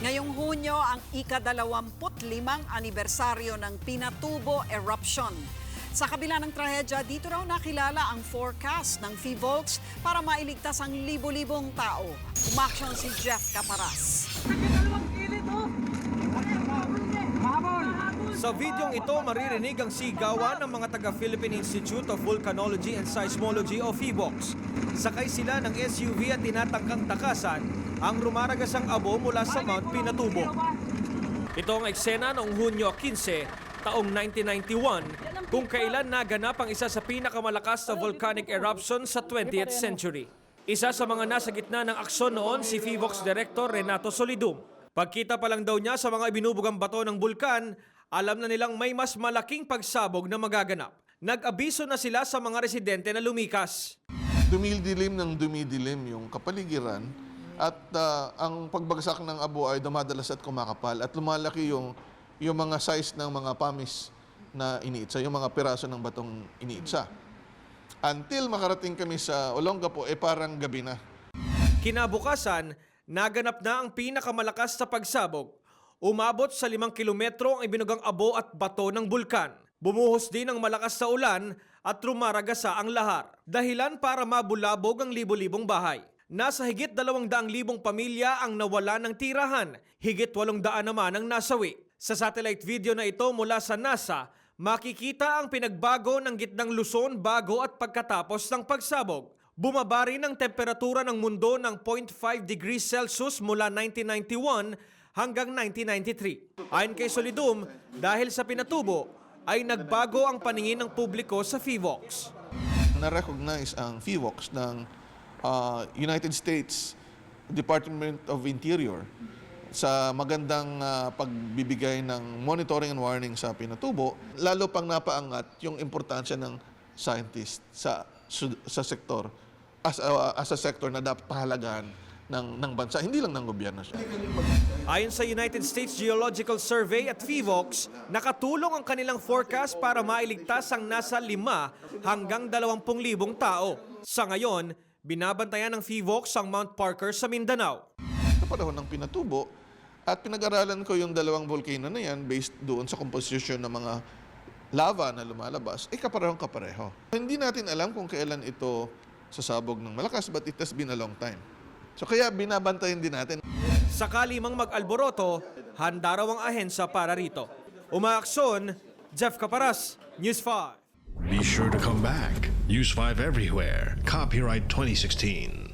Ngayong Hunyo ang ika-25 anibersaryo ng Pinatubo Eruption. Sa kabila ng trahedya, dito raw nakilala ang forecast ng PHIVOLCS para mailigtas ang libo-libong tao. Umaksyon si Jeff Caparas. Sa videong ito, maririnig ang sigawan ng mga taga-Philippine Institute of Volcanology and Seismology o PHIVOLCS. Sakay sila ng SUV at tinatangkang takasan ang rumaragasang abo mula sa Mount Pinatubo. Ito ang eksena noong Hunyo 15, taong 1991, kung kailan naganap ang isa sa pinakamalakas na volcanic eruption sa 20th century. Isa sa mga nasa gitna ng aksyon noon si PHIVOLCS Director Renato Solidum. Pagkita pa lang daw niya sa mga ibinubugang bato ng bulkan, alam na nilang may mas malaking pagsabog na magaganap. Nag-abiso na sila sa mga residente na lumikas. Dumidilim ng dumidilim yung kapaligiran at ang pagbagsak ng abo ay dumadalas at kumakapal at lumalaki yung mga size ng mga pamis na iniitsa, yung mga piraso ng batong iniitsa. Until makarating kami sa Olongapo, parang gabi na. Kinabukasan, naganap na ang pinakamalakas sa pagsabog. Umabot sa 5 kilometro ang ibinugang abo at bato ng bulkan. Bumuhos din ang malakas sa ulan at rumaragasa ang lahar. Dahilan para mabulabog ang libo-libong bahay. Nasa higit 200,000 pamilya ang nawala ng tirahan. Higit 800 naman ang nasawi. Sa satellite video na ito mula sa NASA, makikita ang pinagbago ng gitnang Luzon bago at pagkatapos ng pagsabog. Bumaba rin ang temperatura ng mundo ng 0.5 degrees Celsius mula 1991 hanggang 1993. Ayon kay Solidum, dahil sa Pinatubo, ay nagbago ang paningin ng publiko sa PHIVOLCS. Na-recognize ang PHIVOLCS ng United States Department of Interior sa magandang pagbibigay ng monitoring and warning sa Pinatubo, lalo pang napaangat yung importansya ng scientist sa sektor as a sector na dapat pahalagahan ng bansa, hindi lang ng gobyerno siya. Ayon sa United States Geological Survey at PHIVOLCS, nakatulong ang kanilang forecast para mailigtas ang nasa 5 hanggang 20,000 tao. Sa ngayon, binabantayan ng PHIVOLCS ang Mount Parker sa Mindanao. Sa panahon ng Pinatubo, at pinag-aralan ko yung dalawang volcano na yan based doon sa composition ng mga lava na lumalabas, kaparehong-kapareho. Hindi natin alam kung kailan ito sasabog ng malakas, but it has been a long time. So kaya binabantayan din natin. Sakali mang mag-alboroto, handa raw ang ahensya para rito. Umaaksyon, Jeff Caparas, News 5. Be sure to come back. Use 5 everywhere. Copyright 2016.